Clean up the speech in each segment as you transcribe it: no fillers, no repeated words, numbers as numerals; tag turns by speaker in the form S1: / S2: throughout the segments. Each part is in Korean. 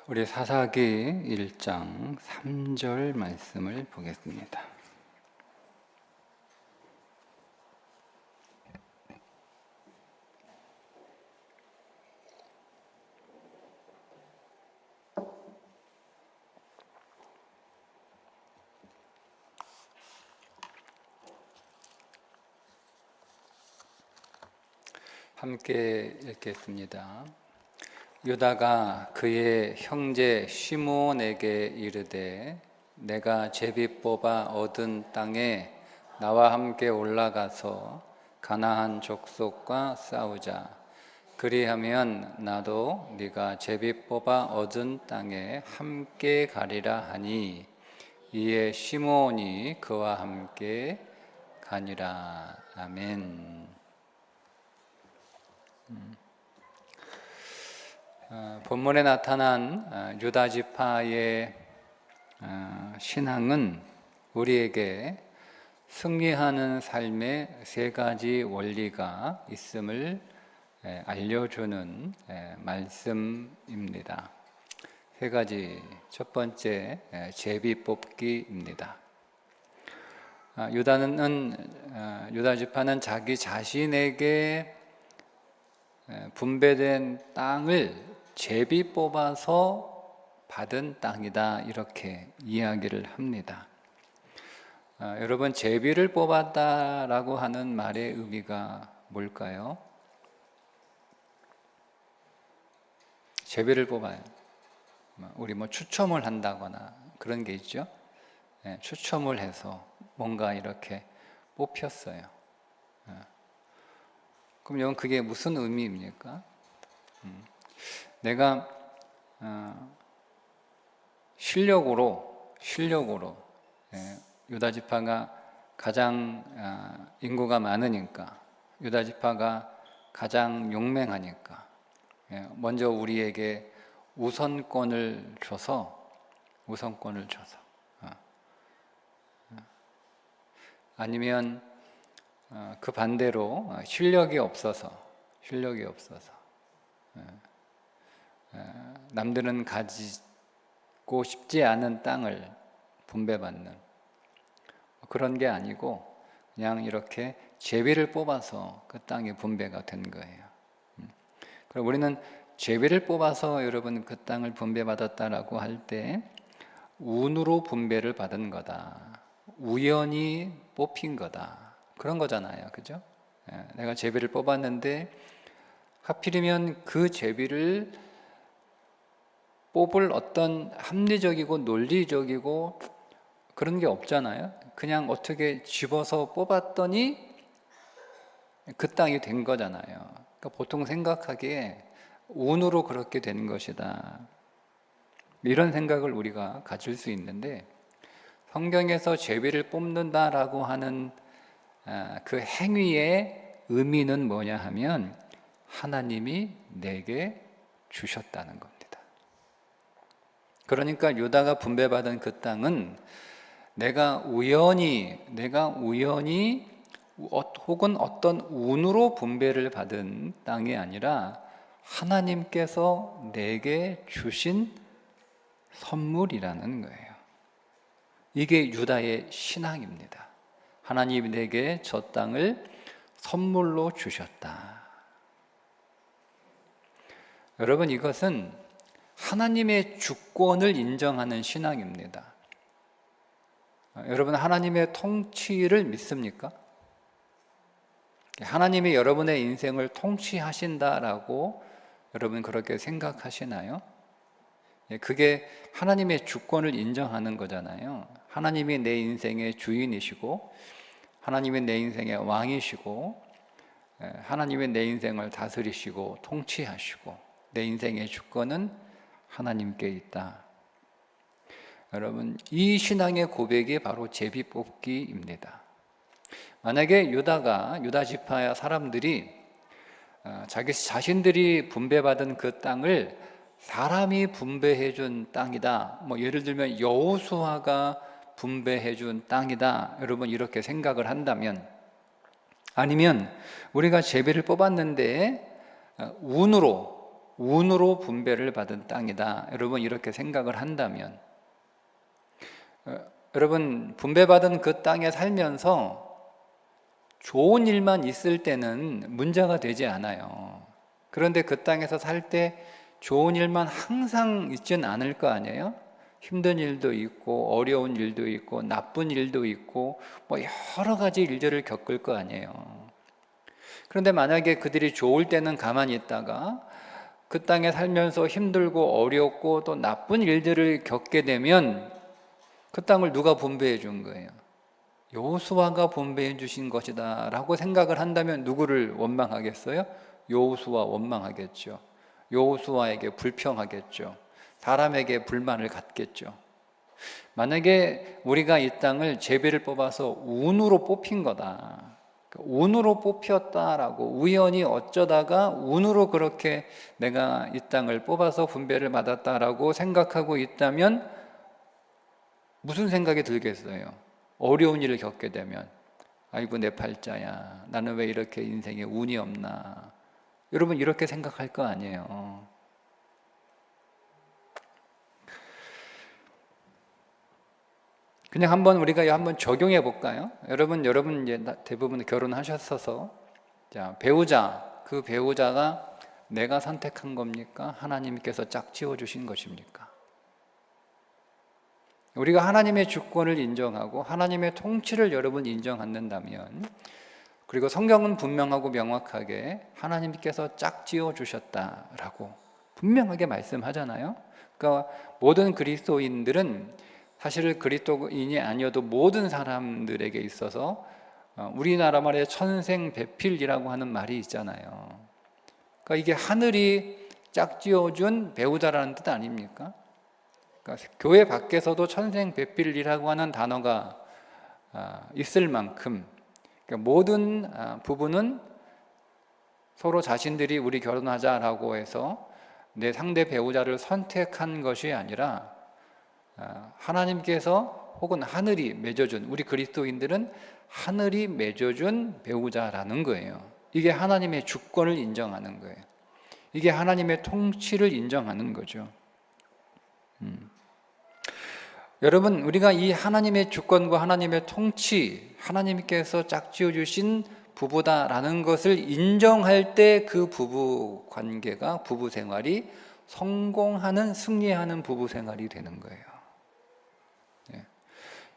S1: 우리 사사기 1장 3절 말씀을 보겠습니다. 함께 읽겠습니다. 유다가 그의 형제 시므온에게 이르되 내가 제비 뽑아 얻은 땅에 나와 함께 올라가서 가나안 족속과 싸우자. 그리하면 나도 네가 제비 뽑아 얻은 땅에 함께 가리라 하니 이에 시므온이 그와 함께 가니라. 아멘. 본문에 나타난 유다 지파의 신앙은 우리에게 승리하는 삶의 세 가지 원리가 있음을 알려주는 말씀입니다. 세 가지. 첫 번째, 제비 뽑기입니다. 유다 지파는 자기 자신에게 분배된 땅을 제비 뽑아서 받은 땅이다, 이렇게 이야기를 합니다. 여러분, 제비를 뽑았다라고 하는 말의 의미가 뭘까요? 제비를 뽑아요. 우리 추첨을 한다거나 그런 게 있죠. 추첨을 해서 뭔가 이렇게 뽑혔어요. 그럼 여러분, 그게 무슨 의미입니까? 내가 실력으로 유다 지파가 가장 인구가 많으니까, 유다 지파가 가장 용맹하니까 먼저 우리에게 우선권을 줘서 아니면 그 반대로 실력이 없어서 남들은 가지고 싶지 않은 땅을 분배받는 그런 게 아니고 그냥 이렇게 제비를 뽑아서 그 땅이 분배가 된 거예요. 그럼 우리는 제비를 뽑아서 여러분 그 땅을 분배받았다라고 할 때 운으로 분배를 받은 거다, 우연히 뽑힌 거다, 그런 거잖아요. 그죠? 내가 제비를 뽑았는데 하필이면 그 제비를 뽑을 어떤 합리적이고 논리적이고 그런 게 없잖아요. 그냥 어떻게 집어서 뽑았더니 그 땅이 된 거잖아요. 그러니까 보통 생각하기에 운으로 그렇게 된 것이다, 이런 생각을 우리가 가질 수 있는데, 성경에서 제비를 뽑는다라고 하는 그 행위의 의미는 뭐냐 하면 하나님이 내게 주셨다는 겁니다. 그러니까 유다가 분배받은 그 땅은 내가 우연히 혹은 어떤 운으로 분배를 받은 땅이 아니라 하나님께서 내게 주신 선물이라는 거예요. 이게 유다의 신앙입니다. 하나님이 내게 저 땅을 선물로 주셨다. 여러분, 이것은 하나님의 주권을 인정하는 신앙입니다. 여러분, 하나님의 통치를 믿습니까? 하나님이 여러분의 인생을 통치하신다라고 여러분 그렇게 생각하시나요? 그게 하나님의 주권을 인정하는 거잖아요. 하나님이 내 인생의 주인이시고, 하나님이 내 인생의 왕이시고, 하나님이 내 인생을 다스리시고 통치하시고, 내 인생의 주권은 하나님께 있다. 여러분, 이 신앙의 고백이 바로 제비 뽑기입니다. 만약에 유다 지파 사람들이 자기 자신들이 분배받은 그 땅을 사람이 분배해 준 땅이다, 예를 들면 여호수아가 분배해 준 땅이다, 여러분 이렇게 생각을 한다면, 아니면 우리가 제비를 뽑았는데 운으로 운으로 분배를 받은 땅이다. 여러분 이렇게 생각을 한다면 여러분 분배받은 그 땅에 살면서 좋은 일만 있을 때는 문제가 되지 않아요. 그런데 그 땅에서 살 때 좋은 일만 항상 있진 않을 거 아니에요? 힘든 일도 있고 어려운 일도 있고 나쁜 일도 있고 뭐 여러 가지 일들을 겪을 거 아니에요. 그런데 만약에 그들이 좋을 때는 가만히 있다가 그 땅에 살면서 힘들고 어렵고 또 나쁜 일들을 겪게 되면 그 땅을 누가 분배해 준 거예요? 여호수아가 분배해 주신 것이다 라고 생각을 한다면 누구를 원망하겠어요? 여호수아 원망하겠죠. 여호수아에게 불평하겠죠. 사람에게 불만을 갖겠죠. 만약에 우리가 이 땅을 제비를 뽑아서 운으로 뽑힌 거다, 운으로 뽑혔다라고 우연히 어쩌다가 운으로 그렇게 내가 이 땅을 뽑아서 분배를 받았다라고 생각하고 있다면 무슨 생각이 들겠어요? 어려운 일을 겪게 되면 아이고 내 팔자야, 나는 왜 이렇게 인생에 운이 없나. 여러분 이렇게 생각할 거 아니에요. 그냥 우리가 한번 적용해 볼까요? 여러분 이제 대부분 결혼하셨어서 자, 배우자, 그 배우자가 내가 선택한 겁니까? 하나님께서 짝지어 주신 것입니까? 우리가 하나님의 주권을 인정하고 하나님의 통치를 여러분 인정한다면, 그리고 성경은 분명하고 명확하게 하나님께서 짝지어 주셨다라고 분명하게 말씀하잖아요. 그러니까 모든 그리스도인들은 사실 그리스도인이 아니어도 모든 사람들에게 있어서 우리나라 말에 천생배필이라고 하는 말이 있잖아요. 그러니까 이게 하늘이 짝지어준 배우자라는 뜻 아닙니까? 그러니까 교회 밖에서도 천생배필이라고 하는 단어가 있을 만큼, 그러니까 모든 부부는 서로 자신들이 우리 결혼하자라고 해서 내 상대 배우자를 선택한 것이 아니라 하나님께서 혹은 하늘이 맺어준, 우리 그리스도인들은 하늘이 맺어준 배우자라는 거예요. 이게 하나님의 주권을 인정하는 거예요. 이게 하나님의 통치를 인정하는 거죠. 여러분, 우리가 이 하나님의 주권과 하나님의 통치, 하나님께서 짝지어 주신 부부다라는 것을 인정할 때 그 부부 관계가, 부부 생활이 성공하는, 승리하는 부부 생활이 되는 거예요. 네.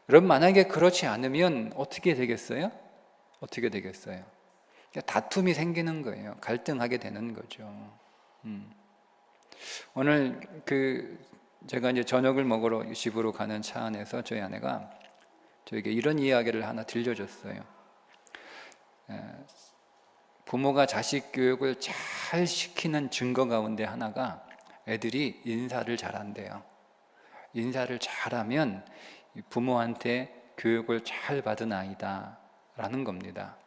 S1: 여러분, 만약에 그렇지 않으면 어떻게 되겠어요? 어떻게 되겠어요? 다툼이 생기는 거예요. 갈등하게 되는 거죠. 오늘 제가 이제 저녁을 먹으러 집으로 가는 차 안에서 저희 아내가 저에게 이런 이야기를 하나 들려줬어요. 부모가 자식 교육을 잘 시키는 증거 가운데 하나가 애들이 인사를 잘한대요. 인사를 잘하면 부모한테 교육을 잘 받은 아이다 라는 겁니다.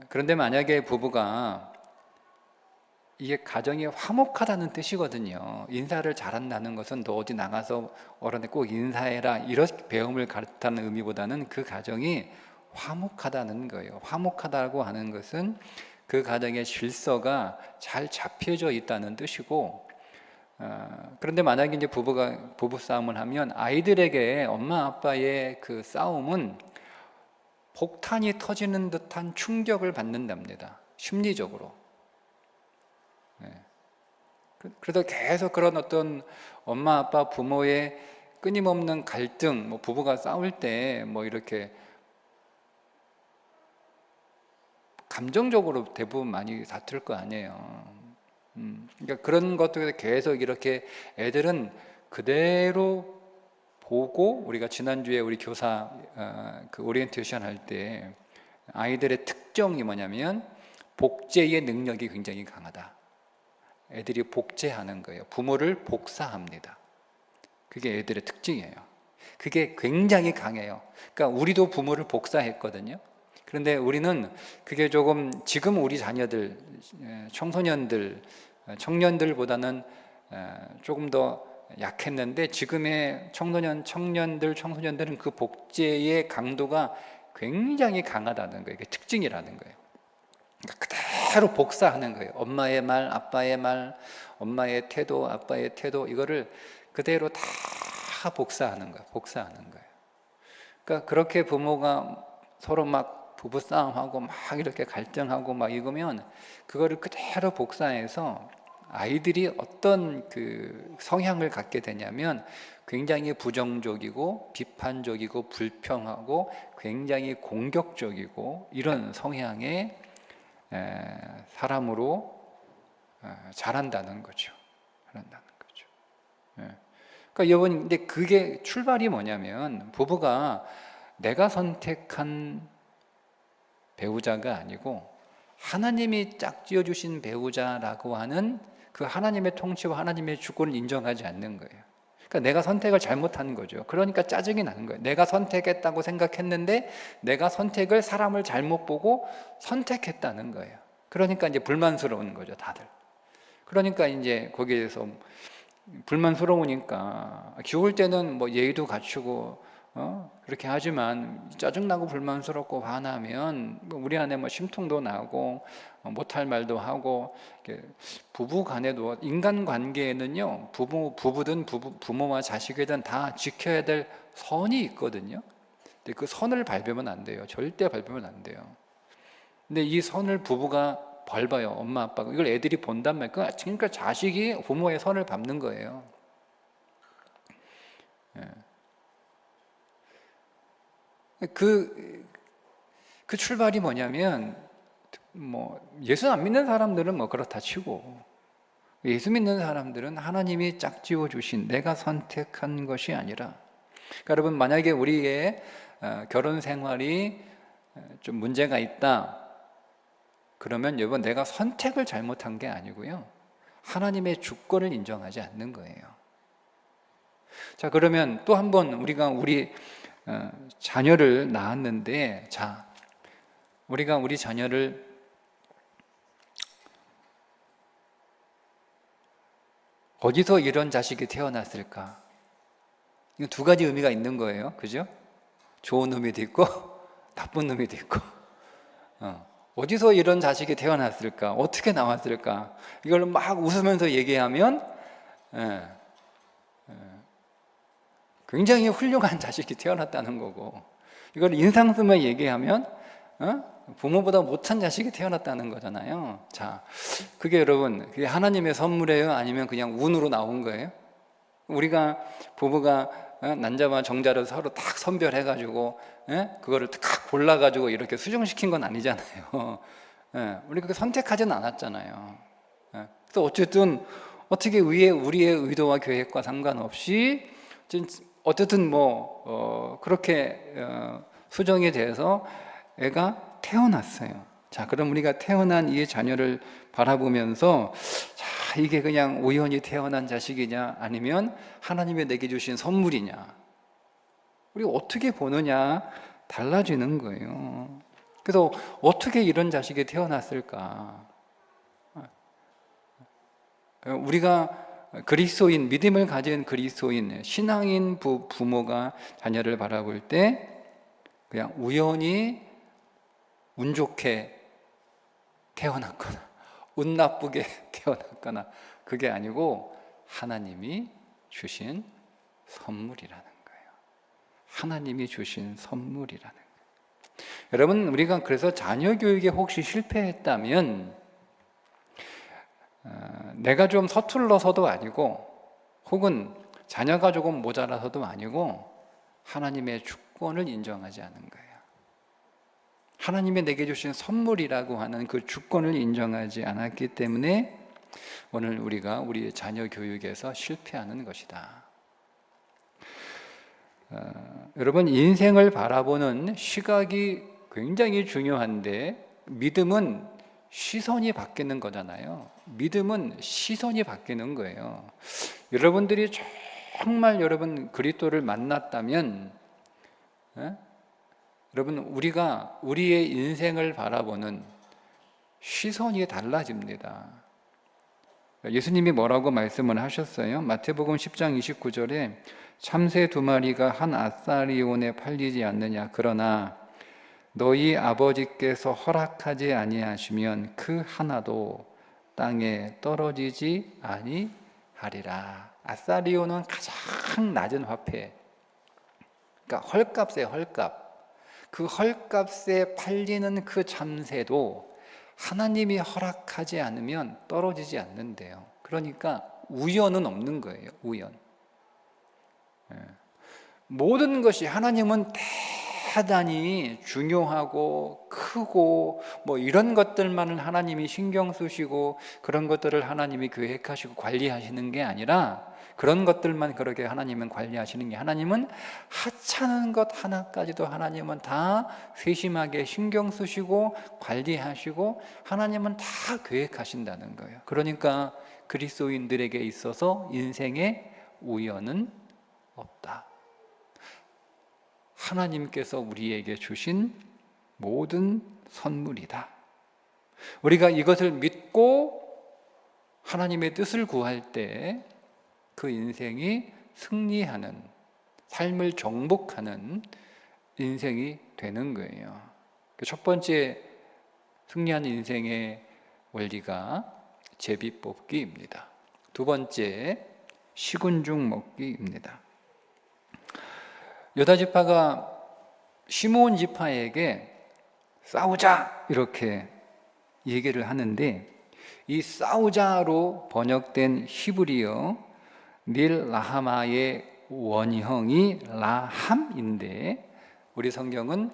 S1: 그런데 만약에 부부가, 이게 가정이 화목하다는 뜻이거든요. 인사를 잘한다는 것은 너 어디 나가서 어른한테 꼭 인사해라 이런 배움을 가르치는 의미보다는 그 가정이 화목하다는 거예요. 화목하다고 하는 것은 그 가정의 질서가 잘 잡혀져 있다는 뜻이고, 그런데 만약에 이제 부부 싸움을 하면 아이들에게 엄마 아빠의 그 싸움은 폭탄이 터지는 듯한 충격을 받는답니다. 심리적으로. 그래서 계속 그런 어떤 엄마 아빠 부모의 끊임없는 갈등, 부부가 싸울 때 이렇게 감정적으로 대부분 많이 다툴 거 아니에요. 그러니까 그런 것들에 계속 이렇게 애들은 그대로 보고, 우리가 지난주에 우리 교사 그 오리엔테이션 할 때 아이들의 특징이 뭐냐면 복제의 능력이 굉장히 강하다. 애들이 복제하는 거예요. 부모를 복사합니다. 그게 애들의 특징이에요. 그게 굉장히 강해요. 그러니까 우리도 부모를 복사했거든요. 그런데 우리는 그게 조금, 지금 우리 자녀들, 청소년들, 청년들보다는 조금 더 약했는데, 지금의 청년들은 그 복제의 강도가 굉장히 강하다는 거예요. 이게 특징이라는 거예요. 그러니까 그대로 복사하는 거예요. 엄마의 말, 아빠의 말, 엄마의 태도, 아빠의 태도, 이거를 그대로 다 복사하는 거예요. 복사하는 거예요. 그러니까 그렇게 부모가 서로 막 부부싸움하고 막 이렇게 갈등하고 막 이거면 그거를 그대로 복사해서 아이들이 어떤 그 성향을 갖게 되냐면 굉장히 부정적이고 비판적이고 불평하고 굉장히 공격적이고 이런 성향의 사람으로 자란다는 거죠. 자란다는 거죠. 그러니까 여러분, 근데 그게 출발이 뭐냐면 부부가 내가 선택한 배우자가 아니고 하나님이 짝지어 주신 배우자라고 하는 그 하나님의 통치와 하나님의 주권을 인정하지 않는 거예요. 그러니까 내가 선택을 잘못한 거죠. 그러니까 짜증이 나는 거예요. 내가 선택했다고 생각했는데 내가 선택을 사람을 잘못 보고 선택했다는 거예요. 그러니까 이제 불만스러운 거죠, 다들. 그러니까 이제 거기에서 불만스러우니까 귀울 때는 뭐 예의도 갖추고 그렇게 하지만 짜증나고 불만스럽고 화나면 우리 안에 뭐 심통도 나고 못할 말도 하고, 부부 간에도 인간 관계에는요 부부든 부모와 자식이든 다 지켜야 될 선이 있거든요. 근데 그 선을 밟으면 안 돼요. 절대 밟으면 안 돼요. 근데 이 선을 부부가 밟아요. 엄마 아빠가 이걸 애들이 본단 말이에요. 그러니까 자식이 부모의 선을 밟는 거예요. 그 출발이 뭐냐면 뭐 예수 안 믿는 사람들은 뭐 그렇다 치고 예수 믿는 사람들은 하나님이 짝지어 주신 내가 선택한 것이 아니라, 그러니까 여러분, 만약에 우리의 결혼 생활이 좀 문제가 있다 그러면 여러분, 내가 선택을 잘못한 게 아니고요 하나님의 주권을 인정하지 않는 거예요. 자, 그러면 또 한 번 우리가 우리 자녀를 낳았는데, 자, 우리가 우리 자녀를 어디서 이런 자식이 태어났을까? 이거 두 가지 의미가 있는 거예요. 그죠? 좋은 의미도 있고 나쁜 의미도 있고. 어디서 이런 자식이 태어났을까? 어떻게 나왔을까? 이걸 막 웃으면서 얘기하면 굉장히 훌륭한 자식이 태어났다는 거고, 이걸 인상 쓰며 얘기하면 부모보다 못한 자식이 태어났다는 거잖아요. 자, 그게 여러분, 그게 하나님의 선물이에요? 아니면 그냥 운으로 나온 거예요? 우리가 부부가 난자와 정자를 서로 딱 선별해가지고 그거를 딱 골라가지고 이렇게 수정시킨 건 아니잖아요. 우리가 선택하진 않았잖아요. 그래서 어쨌든 어떻게 우리의 의도와 계획과 상관없이 어쨌든 뭐 그렇게 수정이 돼서 애가 태어났어요. 자, 그럼 우리가 태어난 이 자녀를 바라보면서, 자, 이게 그냥 우연히 태어난 자식이냐 아니면 하나님이 내게 주신 선물이냐, 우리가 어떻게 보느냐 달라지는 거예요. 그래서 어떻게 이런 자식이 태어났을까? 우리가 그리스도인, 믿음을 가진 그리스도인, 신앙인 부모가 자녀를 바라볼 때 그냥 우연히 운 좋게 태어났거나 운 나쁘게 태어났거나 그게 아니고 하나님이 주신 선물이라는 거예요. 하나님이 주신 선물이라는 거예요. 여러분, 우리가 그래서 자녀 교육에 혹시 실패했다면 내가 좀 서툴러서도 아니고 혹은 자녀가 조금 모자라서도 아니고 하나님의 주권을 인정하지 않은 거예요. 하나님이 내게 주신 선물이라고 하는 그 주권을 인정하지 않았기 때문에 오늘 우리가 우리의 자녀 교육에서 실패하는 것이다. 여러분, 인생을 바라보는 시각이 굉장히 중요한데 믿음은 시선이 바뀌는 거잖아요. 믿음은 시선이 바뀌는 거예요. 여러분들이 정말 여러분 그리스도를 만났다면 여러분, 우리가 우리의 인생을 바라보는 시선이 달라집니다. 예수님이 뭐라고 말씀을 하셨어요? 마태복음 10장 29절에 참새 2마리가 한 아사리온에 팔리지 않느냐, 그러나 너희 아버지께서 허락하지 아니하시면 그 하나도 땅에 떨어지지 아니하리라. 아사리온은 가장 낮은 화폐, 그러니까 헐값이에요. 헐값. 그 헐값에 팔리는 그 참새도 하나님이 허락하지 않으면 떨어지지 않는데요. 그러니까 우연은 없는 거예요. 우연. 모든 것이 하나님은 대단히 중요하고 크고 뭐 이런 것들만을 하나님이 신경 쓰시고 그런 것들을 하나님이 계획하시고 관리하시는 게 아니라, 그런 것들만 그렇게 하나님은 관리하시는 게, 하나님은 하찮은 것 하나까지도 하나님은 다 세심하게 신경 쓰시고 관리하시고 하나님은 다 계획하신다는 거예요. 그러니까 그리스도인들에게 있어서 인생에 우연은 없다. 하나님께서 우리에게 주신 모든 선물이다. 우리가 이것을 믿고 하나님의 뜻을 구할 때 그 인생이 승리하는, 삶을 정복하는 인생이 되는 거예요. 첫 번째 승리하는 인생의 원리가 제비 뽑기입니다. 두 번째, 식은죽 먹기입니다. 유다 지파가 시므온 지파에게 싸우자 이렇게 얘기를 하는데, 이 싸우자로 번역된 히브리어 밀라하마의 원형이 라함인데, 우리 성경은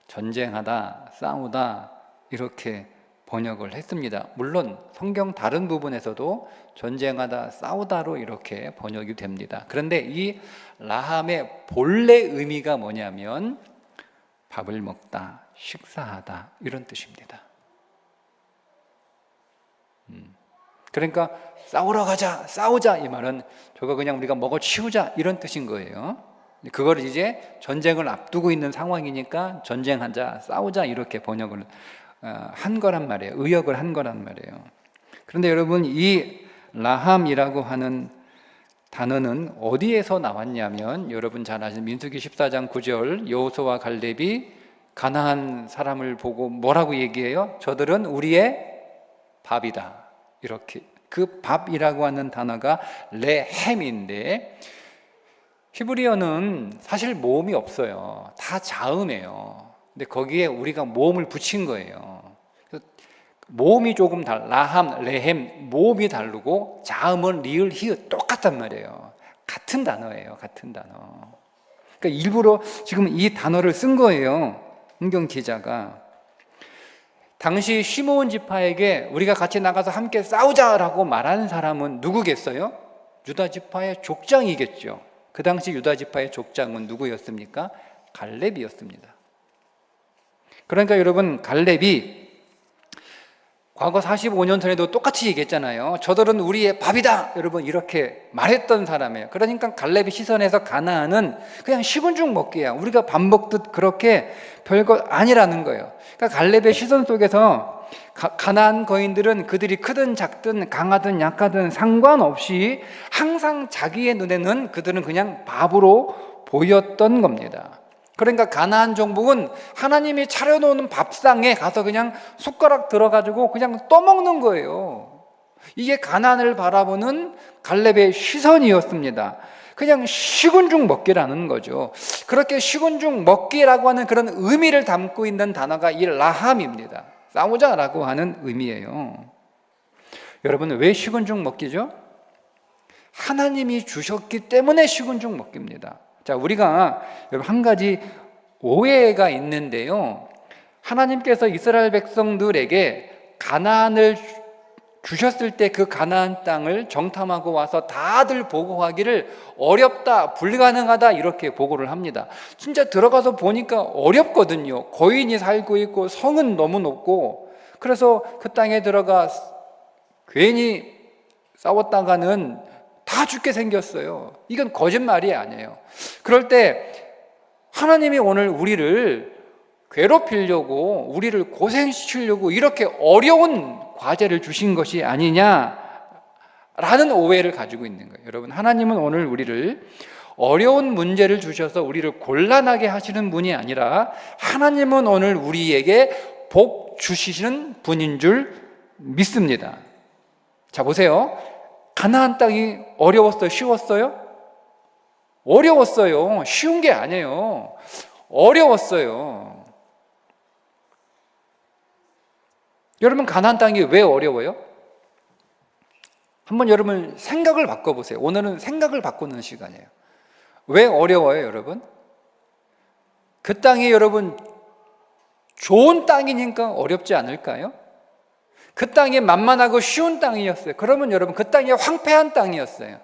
S1: 전쟁하다, 싸우다 이렇게 번역을 했습니다. 물론 성경 다른 부분에서도 전쟁하다, 싸우다로 이렇게 번역이 됩니다. 그런데 이 라함의 본래 의미가 뭐냐면 밥을 먹다, 식사하다 이런 뜻입니다. 그러니까 싸우러 가자, 싸우자 이 말은 저거 그냥 우리가 먹어 치우자 이런 뜻인 거예요. 그걸 이제 전쟁을 앞두고 있는 상황이니까 전쟁하자, 싸우자 이렇게 번역을 한 거란 말이에요. 의역을 한 거란 말이에요. 그런데 여러분, 이 라함이라고 하는 단어는 어디에서 나왔냐면, 여러분 잘 아시는 민수기 14장 9절 여호수아와 갈렙이 가나안 사람을 보고 뭐라고 얘기해요? 저들은 우리의 밥이다. 이렇게 그 밥이라고 하는 단어가 레헴인데, 히브리어는 사실 모음이 없어요. 다 자음이에요. 근데 거기에 우리가 모음을 붙인 거예요. 모음이 조금 라함, 레헴 모음이 다르고 자음은 리을, 히읗 똑같단 말이에요. 같은 단어예요. 같은 단어. 그러니까 일부러 지금 이 단어를 쓴 거예요. 성경 기자가. 당시 시므온 지파에게 우리가 같이 나가서 함께 싸우자라고 말하는 사람은 누구겠어요? 유다 지파의 족장이겠죠. 그 당시 유다 지파의 족장은 누구였습니까? 갈렙이었습니다. 그러니까 여러분, 갈렙이 과거 45년 전에도 똑같이 얘기했잖아요. 저들은 우리의 밥이다 여러분 이렇게 말했던 사람이에요. 그러니까 갈렙의 시선에서 가나안은 그냥 식은죽 먹기야, 우리가 밥 먹듯 그렇게 별것 아니라는 거예요. 그러니까 갈렙의 시선 속에서 가나안 거인들은 그들이 크든 작든 강하든 약하든 상관없이 항상 자기의 눈에는 그들은 그냥 밥으로 보였던 겁니다. 그러니까 가나안 정복은 하나님이 차려놓은 밥상에 가서 그냥 숟가락 들어가지고 그냥 떠먹는 거예요. 이게 가나안을 바라보는 갈렙의 시선이었습니다. 그냥 식은죽 먹기라는 거죠. 그렇게 식은죽 먹기라고 하는 그런 의미를 담고 있는 단어가 이 라함입니다. 싸우자라고 하는 의미예요. 여러분, 왜 식은죽 먹기죠? 하나님이 주셨기 때문에 식은죽 먹기입니다. 자, 우리가 한 가지 오해가 있는데요. 하나님께서 이스라엘 백성들에게 가나안을 주셨을 때 그 가나안 땅을 정탐하고 와서 다들 보고하기를 어렵다, 불가능하다 이렇게 보고를 합니다. 진짜 들어가서 보니까 어렵거든요. 거인이 살고 있고 성은 너무 높고, 그래서 그 땅에 들어가 괜히 싸웠다가는 다 죽게 생겼어요. 이건 거짓말이 아니에요. 그럴 때 하나님이 오늘 우리를 괴롭히려고, 우리를 고생시키려고 이렇게 어려운 과제를 주신 것이 아니냐라는 오해를 가지고 있는 거예요. 여러분, 하나님은 오늘 우리를 어려운 문제를 주셔서 우리를 곤란하게 하시는 분이 아니라 하나님은 오늘 우리에게 복 주시는 분인 줄 믿습니다. 자, 보세요. 가나안 땅이 어려웠어요? 쉬웠어요? 어려웠어요. 쉬운 게 아니에요. 어려웠어요. 여러분, 가나안 땅이 왜 어려워요? 한번 여러분 생각을 바꿔보세요. 오늘은 생각을 바꾸는 시간이에요. 왜 어려워요, 여러분? 그 땅이 여러분 좋은 땅이니까 어렵지 않을까요? 그 땅이 만만하고 쉬운 땅이었어요. 그러면 여러분 그 땅이 황폐한 땅이었어요.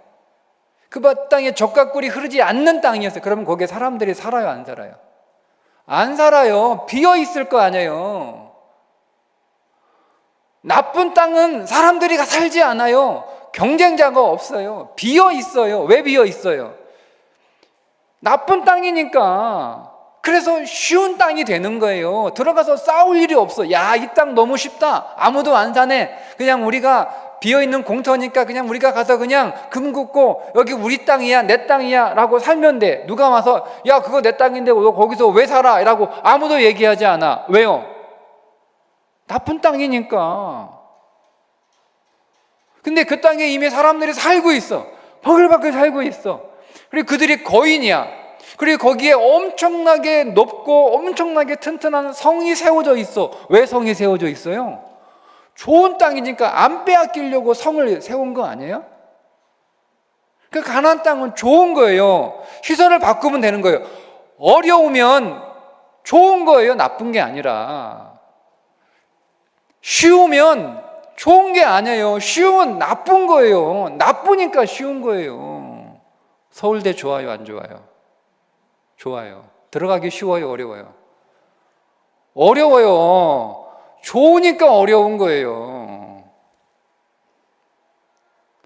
S1: 그 땅에 젖과 꿀이 흐르지 않는 땅이었어요. 그러면 거기에 사람들이 살아요, 안 살아요? 안 살아요. 비어 있을 거 아니에요. 나쁜 땅은 사람들이 살지 않아요. 경쟁자가 없어요. 비어 있어요. 왜 비어 있어요? 나쁜 땅이니까. 그래서 쉬운 땅이 되는 거예요. 들어가서 싸울 일이 없어. 야, 이 땅 너무 쉽다. 아무도 안 사네. 그냥 우리가 비어있는 공터니까 그냥 우리가 가서 그냥 금 굽고 여기 우리 땅이야, 내 땅이야 라고 살면 돼. 누가 와서 야, 그거 내 땅인데 너 거기서 왜 살아? 라고 아무도 얘기하지 않아. 왜요? 나쁜 땅이니까. 근데 그 땅에 이미 사람들이 살고 있어. 버글버글 살고 있어. 그리고 그들이 거인이야. 그리고 거기에 엄청나게 높고 엄청나게 튼튼한 성이 세워져 있어. 왜 성이 세워져 있어요? 좋은 땅이니까 안 빼앗기려고 성을 세운 거 아니에요? 그 가나안 땅은 좋은 거예요. 시선을 바꾸면 되는 거예요. 어려우면 좋은 거예요. 나쁜 게 아니라. 쉬우면 좋은 게 아니에요. 쉬운 나쁜 거예요. 나쁘니까 쉬운 거예요. 서울대 좋아요, 안 좋아요? 좋아요. 들어가기 쉬워요, 어려워요? 어려워요. 좋으니까 어려운 거예요.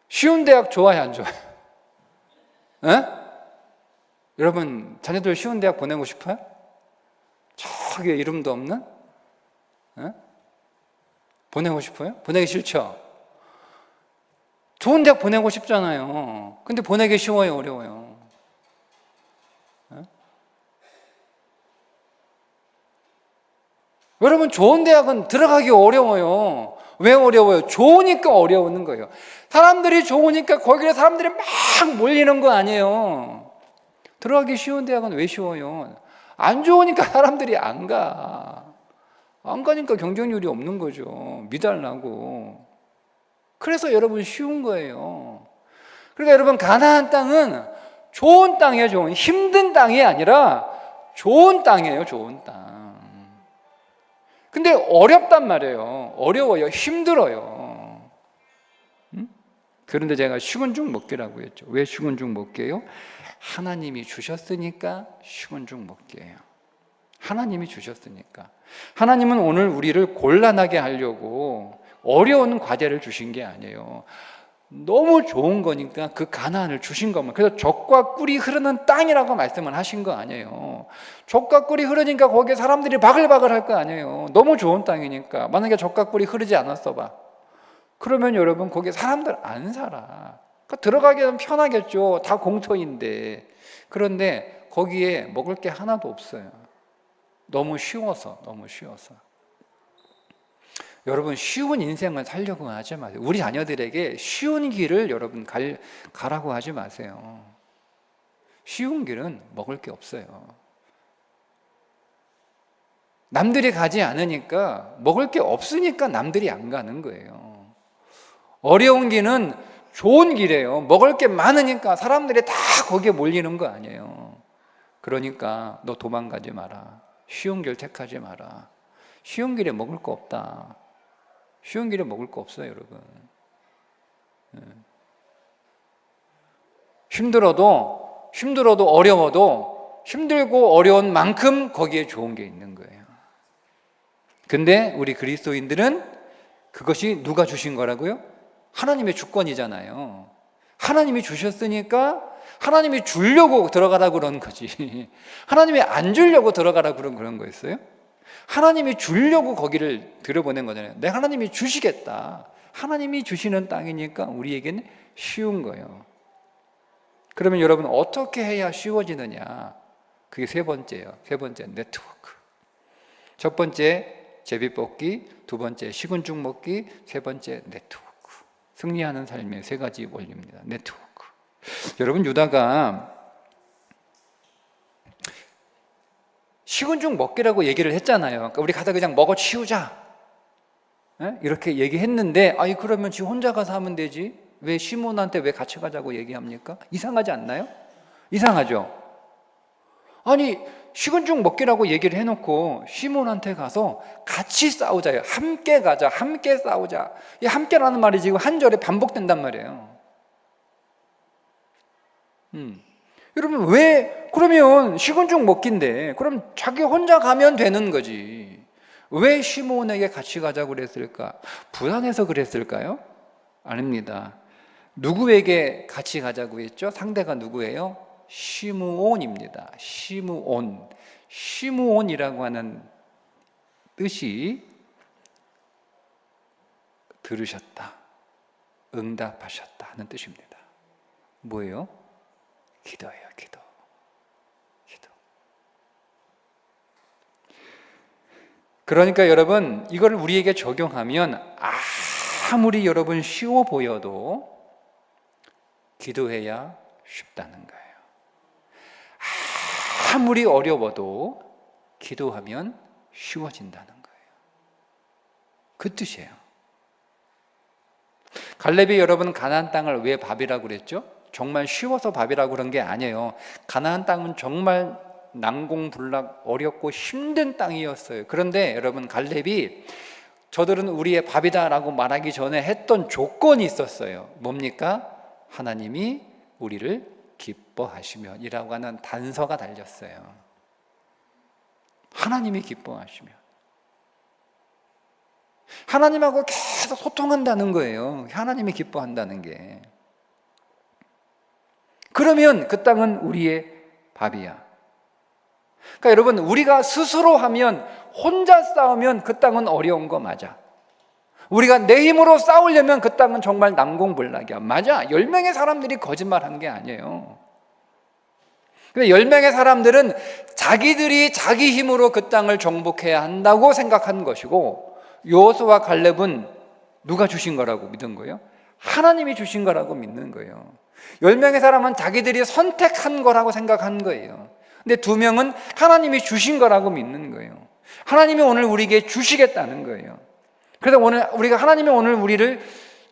S1: 쉬운 대학 좋아요, 안 좋아요? 에? 여러분, 자녀들 쉬운 대학 보내고 싶어요? 저기 이름도 없는? 에? 보내고 싶어요? 보내기 싫죠? 좋은 대학 보내고 싶잖아요. 근데 보내기 쉬워요, 어려워요? 여러분, 좋은 대학은 들어가기 어려워요. 왜 어려워요? 좋으니까 어려운 거예요. 사람들이 좋으니까 거기에 사람들이 막 몰리는 거 아니에요. 들어가기 쉬운 대학은 왜 쉬워요? 안 좋으니까 사람들이 안 가. 안 가니까 경쟁률이 없는 거죠. 미달나고. 그래서 여러분 쉬운 거예요. 그러니까 여러분, 가나안 땅은 좋은 땅이에요. 좋은, 힘든 땅이 아니라 좋은 땅이에요. 좋은 땅. 근데 어렵단 말이에요. 어려워요. 힘들어요. 그런데 제가 식은 죽 먹기라고 했죠. 왜 식은 죽 먹기예요? 하나님이 주셨으니까 식은 죽 먹기예요. 하나님이 주셨으니까. 하나님은 오늘 우리를 곤란하게 하려고 어려운 과제를 주신 게 아니에요. 너무 좋은 거니까 그 가나안을 주신 것만. 그래서 젖과 꿀이 흐르는 땅이라고 말씀을 하신 거 아니에요. 젖과 꿀이 흐르니까 거기에 사람들이 바글바글 할 거 아니에요. 너무 좋은 땅이니까. 만약에 젖과 꿀이 흐르지 않았어 봐. 그러면 여러분 거기에 사람들 안 살아. 그러니까 들어가기는 편하겠죠. 다 공터인데. 그런데 거기에 먹을 게 하나도 없어요. 너무 쉬워서. 여러분, 쉬운 인생을 살려고 하지 마세요. 우리 자녀들에게 쉬운 길을 여러분 가라고 하지 마세요. 쉬운 길은 먹을 게 없어요. 남들이 가지 않으니까, 먹을 게 없으니까 남들이 안 가는 거예요. 어려운 길은 좋은 길이에요. 먹을 게 많으니까 사람들이 다 거기에 몰리는 거 아니에요. 그러니까 너 도망가지 마라. 쉬운 길 택하지 마라. 쉬운 길에 먹을 거 없다. 쉬운 길에 먹을 거 없어요, 여러분. 힘들어도 어려워도 힘들고 어려운 만큼 거기에 좋은 게 있는 거예요. 근데 우리 그리스도인들은 그것이 누가 주신 거라고요? 하나님의 주권이잖아요. 하나님이 주셨으니까 하나님이 주려고 들어가라 그런 거지. 하나님이 안 주려고 들어가라 그런 거였어요? 하나님이 주려고 거기를 들여보낸 거잖아요. 내 하나님이 주시겠다. 하나님이 주시는 땅이니까 우리에게는 쉬운 거예요. 그러면 여러분 어떻게 해야 쉬워지느냐? 그게 세 번째예요. 세 번째, 네트워크. 첫 번째 제비뽑기, 두 번째 식은죽 먹기, 세 번째 네트워크. 승리하는 삶의 세 가지 원리입니다. 네트워크. 여러분, 유다가 식은죽 먹기라고 얘기를 했잖아요. 그러니까 우리 가서 그냥 먹어 치우자, 이렇게 얘기했는데, 아니 그러면 지 혼자 가서 하면 되지, 왜 시몬한테 왜 같이 가자고 얘기합니까? 이상하지 않나요? 이상하죠. 아니 식은죽 먹기라고 얘기를 해놓고 시몬한테 가서 같이 싸우자요. 함께 가자, 함께 싸우자. 이 함께라는 말이 지금 한 절에 반복된단 말이에요. 여러분, 왜 그러면 식은죽 먹기인데 그럼 자기 혼자 가면 되는 거지, 왜 시몬에게 같이 가자고 그랬을까? 불안해서 그랬을까요? 아닙니다. 누구에게 같이 가자고 했죠? 상대가 누구예요? 시므온입니다. 시므온. 시므온이라고 하는 뜻이 들으셨다, 응답하셨다 하는 뜻입니다. 뭐예요? 기도예요. 기도. 그러니까 여러분, 이걸 우리에게 적용하면 아무리 여러분 쉬워 보여도 기도해야 쉽다는 거예요. 아무리 어려워도 기도하면 쉬워진다는 거예요. 그 뜻이에요. 갈렙이 여러분 가나안 땅을 왜 밥이라고 그랬죠? 정말 쉬워서 밥이라고 그런 게 아니에요. 가나안 땅은 정말 난공불락 어렵고 힘든 땅이었어요. 그런데 여러분, 갈렙이 저들은 우리의 밥이다라고 말하기 전에 했던 조건이 있었어요. 뭡니까? 하나님이 우리를 기뻐하시면 이라고 하는 단서가 달렸어요. 하나님이 기뻐하시면, 하나님하고 계속 소통한다는 거예요. 하나님이 기뻐한다는 게. 그러면 그 땅은 우리의 밥이야. 그러니까 여러분, 우리가 스스로 하면, 혼자 싸우면 그 땅은 어려운 거 맞아. 우리가 내 힘으로 싸우려면 그 땅은 정말 난공불락이야. 맞아. 10명의 사람들이 거짓말한 게 아니에요. 근데 10명의 사람들은 자기들이 자기 힘으로 그 땅을 정복해야 한다고 생각한 것이고, 여호수아와 갈렙은 누가 주신 거라고 믿은 거예요? 하나님이 주신 거라고 믿는 거예요. 10명의 사람은 자기들이 선택한 거라고 생각한 거예요. 근데 2명은 하나님이 주신 거라고 믿는 거예요. 하나님이 오늘 우리에게 주시겠다는 거예요. 그래서 하나님이 오늘 우리를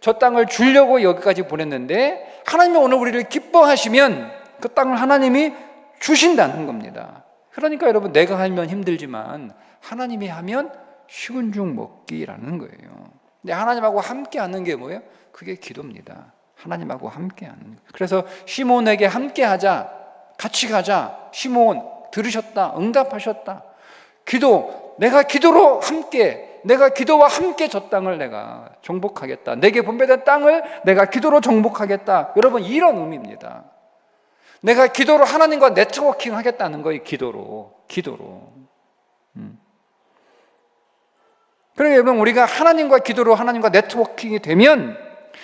S1: 저 땅을 주려고 여기까지 보냈는데, 하나님이 오늘 우리를 기뻐하시면 그 땅을 하나님이 주신다는 겁니다. 그러니까 여러분, 내가 하면 힘들지만 하나님이 하면 식은 죽 먹기라는 거예요. 근데 하나님하고 함께 하는 게 뭐예요? 그게 기도입니다. 하나님하고 함께 하는 거예요. 그래서 시몬에게 함께 하자, 같이 가자. 시몬 들으셨다, 응답하셨다. 기도, 내가 기도로 함께, 내가 기도와 함께 저 땅을 내가 정복하겠다. 내게 분배된 땅을 내가 기도로 정복하겠다. 여러분, 이런 의미입니다. 내가 기도로 하나님과 네트워킹 하겠다는 거예요. 기도로. 그러니까 여러분, 우리가 하나님과 기도로 하나님과 네트워킹이 되면,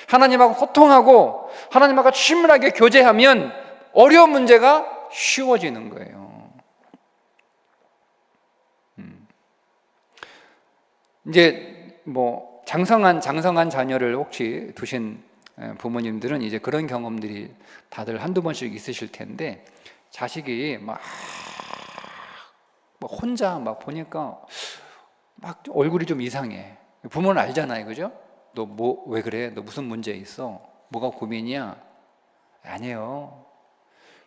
S1: 하나님하고 소통하고 하나님하고 친밀하게 교제하면 어려운 문제가 쉬워지는 거예요. 이제 뭐 장성한 자녀를 혹시 두신 부모님들은 이제 그런 경험들이 다들 한두 번씩 있으실 텐데, 자식이 막 혼자 막 보니까 막 얼굴이 좀 이상해. 부모는 알잖아요, 그죠? 너 왜 그래? 너 무슨 문제 있어? 뭐가 고민이야? 아니에요.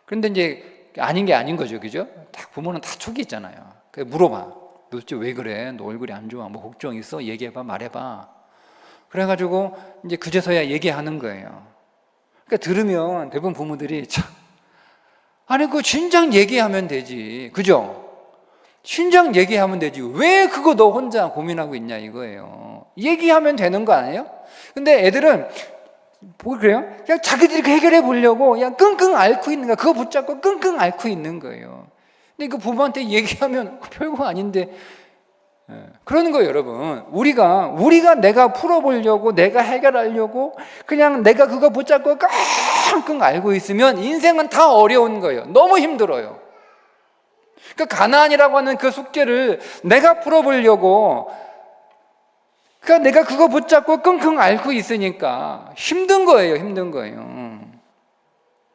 S1: 그런데 이제 아닌 게 아닌 거죠, 그죠? 다 부모는 다 촉이 있잖아요. 그래서 물어봐. 너 진짜 왜 그래? 너 얼굴이 안 좋아? 뭐 걱정 있어? 얘기해봐, 말해봐. 그래가지고 이제 그제서야 얘기하는 거예요. 그러니까 들으면 대부분 부모들이 참, 아니 그 진작 얘기하면 되지, 그죠? 진작 얘기하면 되지, 왜 그거 너 혼자 고민하고 있냐 이거예요. 얘기하면 되는 거 아니에요? 근데 애들은 뭐 그래요? 그냥 자기들이 해결해 보려고 그냥 끙끙 앓고 있는 거야. 그거 붙잡고 끙끙 앓고 있는 거예요. 근데 그 부모한테 얘기하면 별거 아닌데, 그러는 거예요, 여러분. 우리가 내가 풀어보려고, 내가 해결하려고 그냥 내가 그거 붙잡고 끙끙 앓고 있으면 인생은 다 어려운 거예요. 너무 힘들어요. 그 가나안이라고 하는 그 숙제를 내가 풀어보려고, 그러니까 내가 그거 붙잡고 끙끙 앓고 있으니까 힘든 거예요. 힘든 거예요.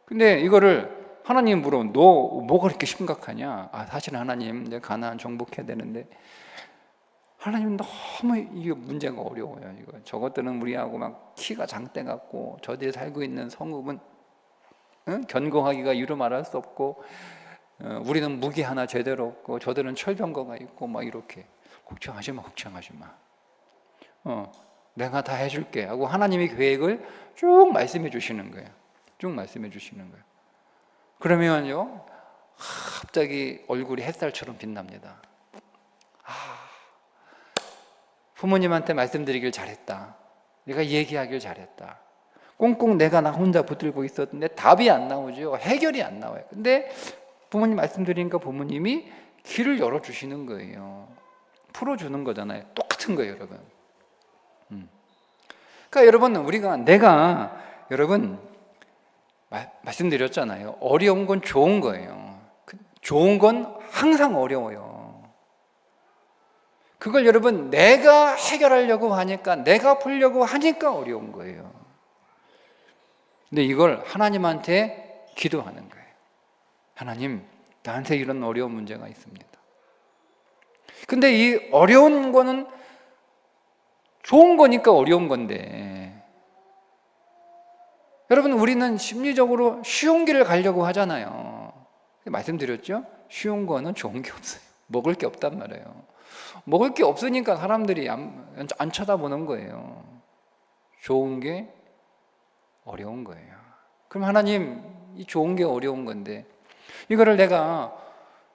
S1: 근데 이거를 하나님 물어보면 너 뭐가 그렇게 심각하냐? 사실 하나님, 내가 가나안 정복해야 되는데 하나님 너무 이게 문제가 어려워요. 이거 저것들은 우리하고 막 키가 장대 같고 저들이 살고 있는 성읍은 견고하기가 이루 말할 수 없고, 우리는 무기 하나 제대로 없고 저들은 철병거가 있고 막 이렇게. 걱정하지 마, 걱정하지 마. 내가 다 해줄게 하고 하나님의 계획을 쭉 말씀해 주시는 거예요. 쭉 말씀해 주시는 거예요. 그러면요, 갑자기 얼굴이 햇살처럼 빛납니다. 부모님한테 말씀드리길 잘했다. 내가 얘기하길 잘했다. 꽁꽁 내가 나 혼자 붙들고 있었는데 답이 안 나오죠. 해결이 안 나와요. 근데 부모님 말씀드리니까 부모님이 길을 열어주시는 거예요. 풀어주는 거잖아요. 똑같은 거예요, 여러분. 그러니까 여러분, 여러분 말씀드렸잖아요. 어려운 건 좋은 거예요. 좋은 건 항상 어려워요. 그걸 여러분 내가 해결하려고 하니까, 내가 풀려고 하니까 어려운 거예요. 근데 이걸 하나님한테 기도하는 거예요. 하나님, 나한테 이런 어려운 문제가 있습니다. 근데 이 어려운 거는 좋은 거니까 어려운 건데, 여러분 우리는 심리적으로 쉬운 길을 가려고 하잖아요. 말씀드렸죠? 쉬운 거는 좋은 게 없어요. 먹을 게 없단 말이에요. 먹을 게 없으니까 사람들이 안 쳐다보는 거예요. 좋은 게 어려운 거예요. 그럼 하나님, 이 좋은 게 어려운 건데 이거를 내가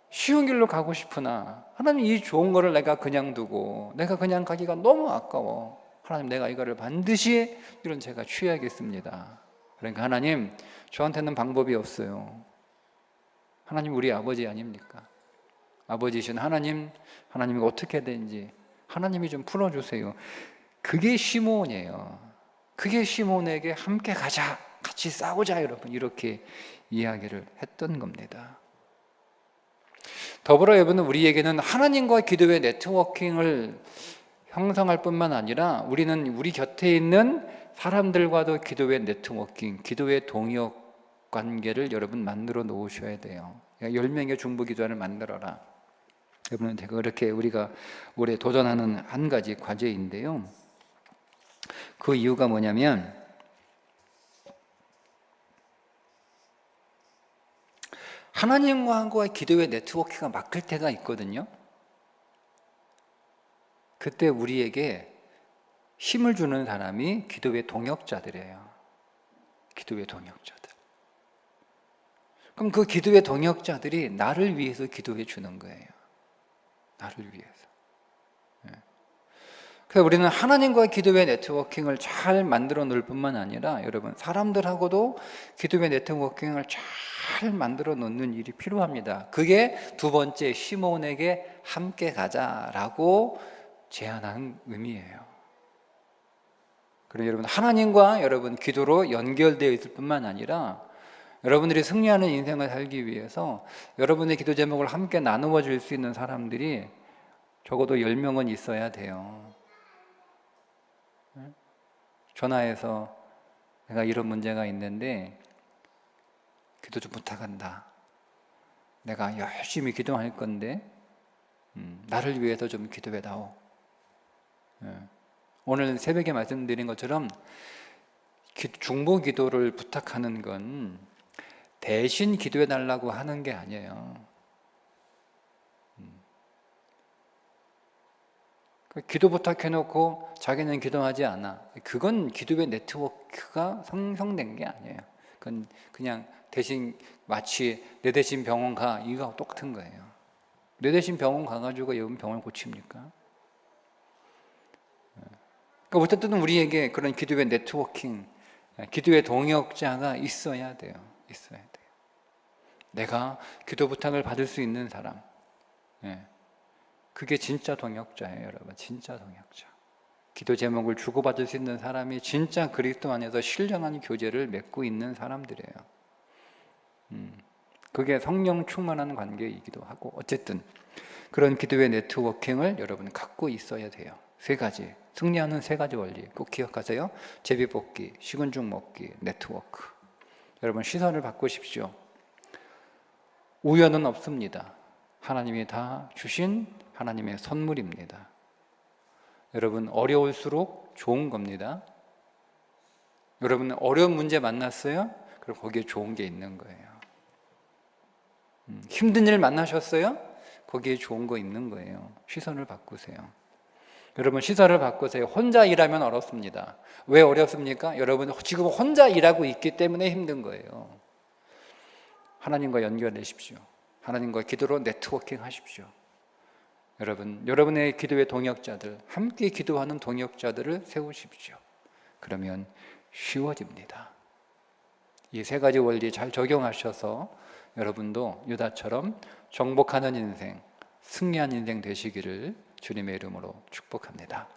S1: 쉬운 길로 가고 싶으나, 하나님 이 좋은 거를 내가 그냥 두고 내가 그냥 가기가 너무 아까워. 하나님, 내가 이거를 반드시 이런 제가 취해야겠습니다. 그러니까 하나님, 저한테는 방법이 없어요. 하나님 우리 아버지 아닙니까? 아버지신 하나님, 하나님이 어떻게 되는지 하나님이 좀 풀어주세요. 그게 시몬이에요. 그게 시몬에게 함께 가자, 같이 싸우자, 여러분 이렇게 이야기를 했던 겁니다. 더불어 여러분, 우리에게는 하나님과 기도의 네트워킹을 형성할 뿐만 아니라 우리는 우리 곁에 있는 사람들과도 기도의 네트워킹, 기도의 동역 관계를 여러분 만들어 놓으셔야 돼요. 10명의 중보기도원을 만들어라. 여러분, 그렇게 우리가 올해 도전하는 한 가지 과제인데요. 그 이유가 뭐냐면, 하나님과의 기도의 네트워크가 막힐 때가 있거든요. 그때 우리에게 힘을 주는 사람이 기도의 동역자들이에요. 기도의 동역자들. 그럼 그 기도의 동역자들이 나를 위해서 기도해 주는 거예요. 나를 위해서. 그래서 우리는 하나님과의 기도의 네트워킹을 잘 만들어 놓을 뿐만 아니라 여러분, 사람들하고도 기도의 네트워킹을 잘 만들어 놓는 일이 필요합니다. 그게 두 번째, 시몬에게 함께 가자라고 제안한 의미예요. 그래서 여러분, 하나님과 여러분 기도로 연결되어 있을 뿐만 아니라 여러분들이 승리하는 인생을 살기 위해서 여러분의 기도 제목을 함께 나누어 줄 수 있는 사람들이 적어도 10명은 있어야 돼요. 전화해서 내가 이런 문제가 있는데 기도 좀 부탁한다. 내가 열심히 기도할 건데 나를 위해서 좀 기도해 다오. 오늘 새벽에 말씀드린 것처럼 중보 기도를 부탁하는 건 대신 기도해 달라고 하는 게 아니에요. 기도 부탁해놓고 자기는 기도하지 않아. 그건 기도의 네트워크가 형성된 게 아니에요. 그건 그냥 대신 마치 내 대신 병원 가, 이거하고 똑같은 거예요. 내 대신 병원 가가지고 여러분 병을 고칩니까? 그러니까 어쨌든 우리에게 그런 기도의 네트워킹, 기도의 동역자가 있어야 돼요. 있어야 돼요. 내가 기도 부탁을 받을 수 있는 사람. 그게 진짜 동역자예요, 여러분. 진짜 동역자. 기도 제목을 주고받을 수 있는 사람이 진짜 그리스도 안에서 신령한 교제를 맺고 있는 사람들이에요. 그게 성령 충만한 관계이기도 하고, 어쨌든 그런 기도의 네트워킹을 여러분 갖고 있어야 돼요. 세 가지, 승리하는 세 가지 원리 꼭 기억하세요. 제비뽑기, 식은 죽 먹기, 네트워크. 여러분 시선을 바꾸십시오. 우연은 없습니다. 하나님이 다 주신 하나님의 선물입니다. 여러분 어려울수록 좋은 겁니다. 여러분 어려운 문제 만났어요? 그럼 거기에 좋은 게 있는 거예요. 힘든 일 만나셨어요? 거기에 좋은 거 있는 거예요. 시선을 바꾸세요. 여러분 시선을 바꾸세요. 혼자 일하면 어렵습니다. 왜 어렵습니까? 여러분 지금 혼자 일하고 있기 때문에 힘든 거예요. 하나님과 연결되십시오. 하나님과 기도로 네트워킹 하십시오. 여러분, 여러분의 기도의 동역자들, 함께 기도하는 동역자들을 세우십시오. 그러면 쉬워집니다. 이 세 가지 원리 잘 적용하셔서 여러분도 유다처럼 정복하는 인생, 승리한 인생 되시기를 주님의 이름으로 축복합니다.